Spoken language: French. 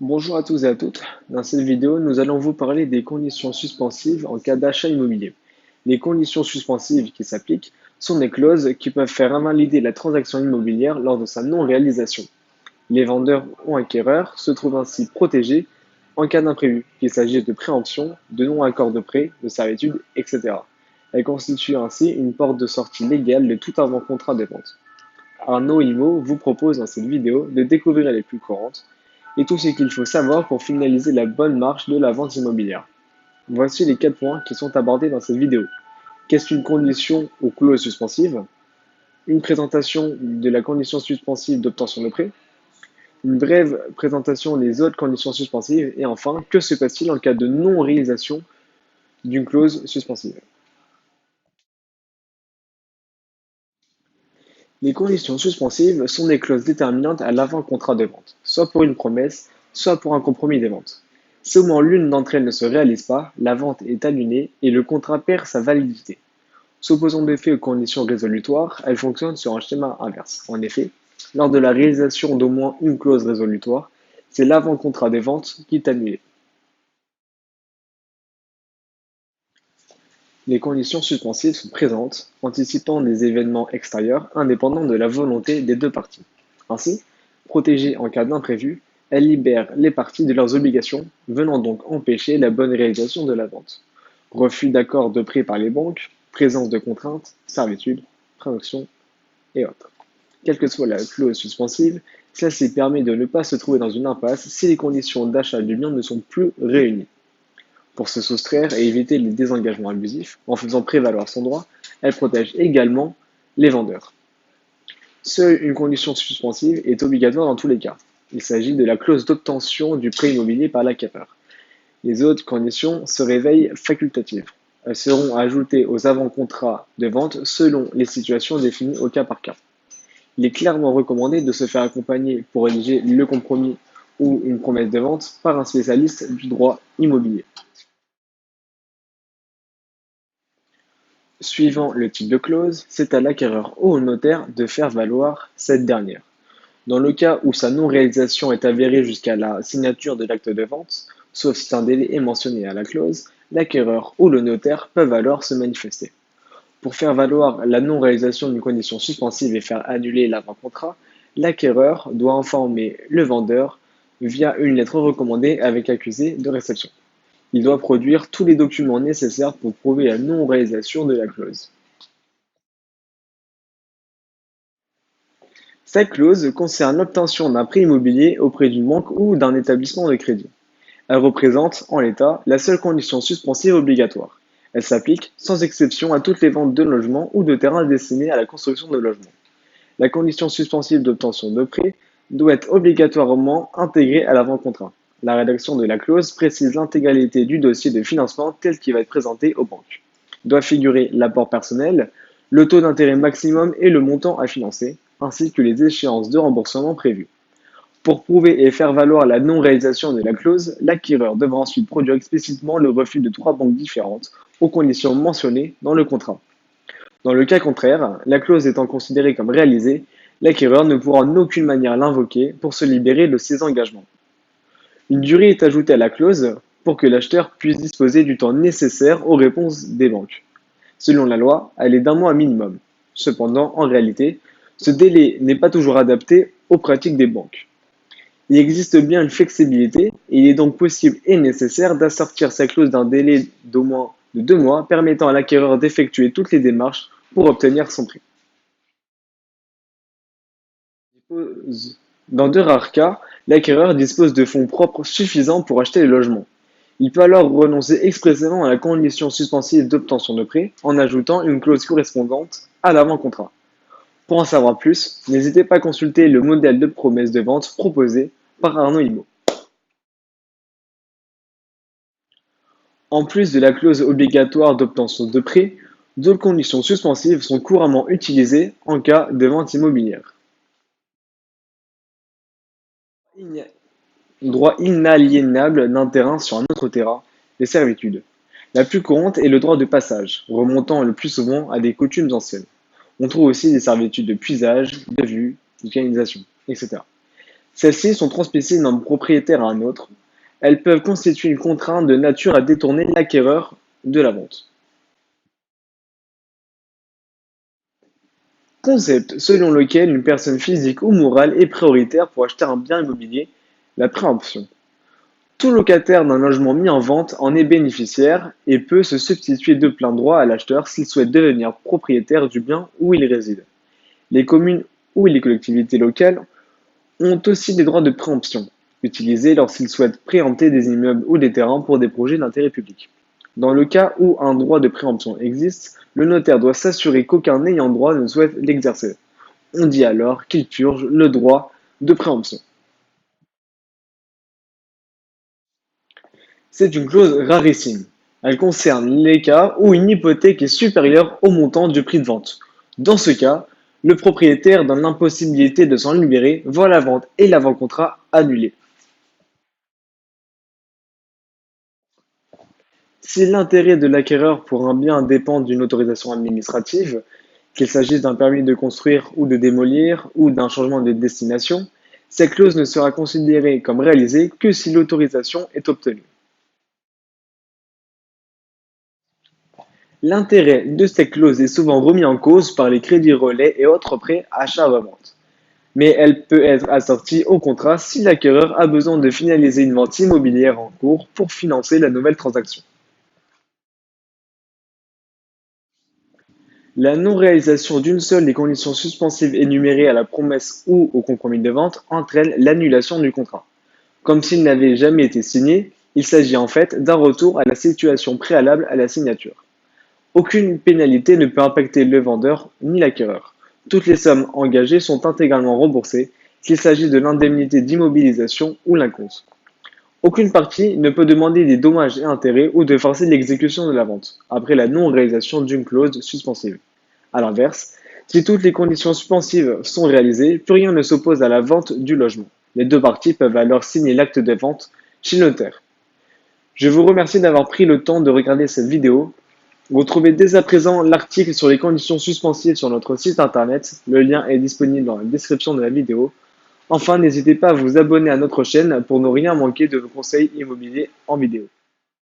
Bonjour à tous et à toutes. Dans cette vidéo, nous allons vous parler des conditions suspensives en cas d'achat immobilier. Les conditions suspensives qui s'appliquent sont des clauses qui peuvent faire invalider la transaction immobilière lors de sa non-réalisation. Les vendeurs ou acquéreurs se trouvent ainsi protégés en cas d'imprévu, qu'il s'agisse de préemption, de non-accord de prêt, de servitude, etc. Elles constituent ainsi une porte de sortie légale de tout avant-contrat de vente. Arnaud Imo vous propose dans cette vidéo de découvrir les plus courantes et tout ce qu'il faut savoir pour finaliser la bonne marche de la vente immobilière. Voici les 4 points qui sont abordés dans cette vidéo. Qu'est-ce qu'une condition ou clause suspensive? Une présentation de la condition suspensive d'obtention de prêt, une brève présentation des autres conditions suspensives et enfin, que se passe-t-il en cas de non-réalisation d'une clause suspensive? Les conditions suspensives sont des clauses déterminantes à l'avant-contrat de vente, soit pour une promesse, soit pour un compromis des ventes. Si au moins l'une d'entre elles ne se réalise pas, la vente est annulée et le contrat perd sa validité. S'opposant de fait aux conditions résolutoires, elles fonctionnent sur un schéma inverse. En effet, lors de la réalisation d'au moins une clause résolutoire, c'est l'avant-contrat des ventes qui est annulé. Les conditions suspensives sont présentes, anticipant des événements extérieurs indépendants de la volonté des deux parties. Ainsi, protégées en cas d'imprévu, elles libèrent les parties de leurs obligations, venant donc empêcher la bonne réalisation de la vente. Refus d'accord de prêt par les banques, présence de contraintes, servitude, préemption et autres. Quelle que soit la clause suspensive, celle-ci permet de ne pas se trouver dans une impasse si les conditions d'achat du bien ne sont plus réunies. Pour se soustraire et éviter les désengagements abusifs, en faisant prévaloir son droit, elle protège également les vendeurs. Seule une condition suspensive est obligatoire dans tous les cas. Il s'agit de la clause d'obtention du prêt immobilier par l'acquéreur. Les autres conditions se réveillent facultatives. Elles seront ajoutées aux avant-contrats de vente selon les situations définies au cas par cas. Il est clairement recommandé de se faire accompagner pour rédiger le compromis ou une promesse de vente par un spécialiste du droit immobilier. Suivant le type de clause, c'est à l'acquéreur ou au notaire de faire valoir cette dernière. Dans le cas où sa non-réalisation est avérée jusqu'à la signature de l'acte de vente, sauf si un délai est mentionné à la clause, l'acquéreur ou le notaire peuvent alors se manifester. Pour faire valoir la non-réalisation d'une condition suspensive et faire annuler l'avant-contrat, l'acquéreur doit informer le vendeur via une lettre recommandée avec accusé de réception. Il doit produire tous les documents nécessaires pour prouver la non-réalisation de la clause. Cette clause concerne l'obtention d'un prêt immobilier auprès d'une banque ou d'un établissement de crédit. Elle représente, en l'état, la seule condition suspensive obligatoire. Elle s'applique, sans exception, à toutes les ventes de logements ou de terrains destinés à la construction de logements. La condition suspensive d'obtention de prêt doit être obligatoirement intégrée à l'avant-contrat. La rédaction de la clause précise l'intégralité du dossier de financement tel qu'il va être présenté aux banques. Doit figurer l'apport personnel, le taux d'intérêt maximum et le montant à financer, ainsi que les échéances de remboursement prévues. Pour prouver et faire valoir la non-réalisation de la clause, l'acquéreur devra ensuite produire explicitement le refus de 3 banques différentes, aux conditions mentionnées dans le contrat. Dans le cas contraire, la clause étant considérée comme réalisée, l'acquéreur ne pourra en aucune manière l'invoquer pour se libérer de ses engagements. Une durée est ajoutée à la clause pour que l'acheteur puisse disposer du temps nécessaire aux réponses des banques. Selon la loi, elle est d'un mois minimum. Cependant, en réalité, ce délai n'est pas toujours adapté aux pratiques des banques. Il existe bien une flexibilité et il est donc possible et nécessaire d'assortir sa clause d'un délai d'au moins de 2 mois permettant à l'acquéreur d'effectuer toutes les démarches pour obtenir son prêt. Dans de rares cas, l'acquéreur dispose de fonds propres suffisants pour acheter le logement. Il peut alors renoncer expressément à la condition suspensive d'obtention de prêt en ajoutant une clause correspondante à l'avant-contrat. Pour en savoir plus, n'hésitez pas à consulter le modèle de promesse de vente proposé par Arnaud Imo. En plus de la clause obligatoire d'obtention de prêt, d'autres conditions suspensives sont couramment utilisées en cas de vente immobilière. Droit inaliénable d'un terrain sur un autre terrain, les servitudes. La plus courante est le droit de passage, remontant le plus souvent à des coutumes anciennes. On trouve aussi des servitudes de puisage, de vue, d'utilisation, etc. Celles-ci sont transmissibles d'un propriétaire à un autre. Elles peuvent constituer une contrainte de nature à détourner l'acquéreur de la vente. Concept selon lequel une personne physique ou morale est prioritaire pour acheter un bien immobilier, la préemption. Tout locataire d'un logement mis en vente en est bénéficiaire et peut se substituer de plein droit à l'acheteur s'il souhaite devenir propriétaire du bien où il réside. Les communes ou les collectivités locales ont aussi des droits de préemption, utilisés lorsqu'ils souhaitent préempter des immeubles ou des terrains pour des projets d'intérêt public. Dans le cas où un droit de préemption existe, le notaire doit s'assurer qu'aucun ayant droit ne souhaite l'exercer. On dit alors qu'il purge le droit de préemption. C'est une clause rarissime. Elle concerne les cas où une hypothèque est supérieure au montant du prix de vente. Dans ce cas, le propriétaire, dans l'impossibilité de s'en libérer, voit la vente et l'avant-contrat annulés. Si l'intérêt de l'acquéreur pour un bien dépend d'une autorisation administrative, qu'il s'agisse d'un permis de construire ou de démolir ou d'un changement de destination, cette clause ne sera considérée comme réalisée que si l'autorisation est obtenue. L'intérêt de cette clause est souvent remis en cause par les crédits relais et autres prêts achat-revente, mais elle peut être assortie au contrat si l'acquéreur a besoin de finaliser une vente immobilière en cours pour financer la nouvelle transaction. La non-réalisation d'une seule des conditions suspensives énumérées à la promesse ou au compromis de vente entraîne l'annulation du contrat. Comme s'il n'avait jamais été signé, il s'agit en fait d'un retour à la situation préalable à la signature. Aucune pénalité ne peut impacter le vendeur ni l'acquéreur. Toutes les sommes engagées sont intégralement remboursées, qu'il s'agisse de l'indemnité d'immobilisation ou l'acompte. Aucune partie ne peut demander des dommages et intérêts ou de forcer l'exécution de la vente, après la non-réalisation d'une clause suspensive. À l'inverse, si toutes les conditions suspensives sont réalisées, plus rien ne s'oppose à la vente du logement. Les deux parties peuvent alors signer l'acte de vente chez le notaire. Je vous remercie d'avoir pris le temps de regarder cette vidéo. Retrouvez dès à présent l'article sur les conditions suspensives sur notre site internet. Le lien est disponible dans la description de la vidéo. Enfin, n'hésitez pas à vous abonner à notre chaîne pour ne rien manquer de nos conseils immobiliers en vidéo.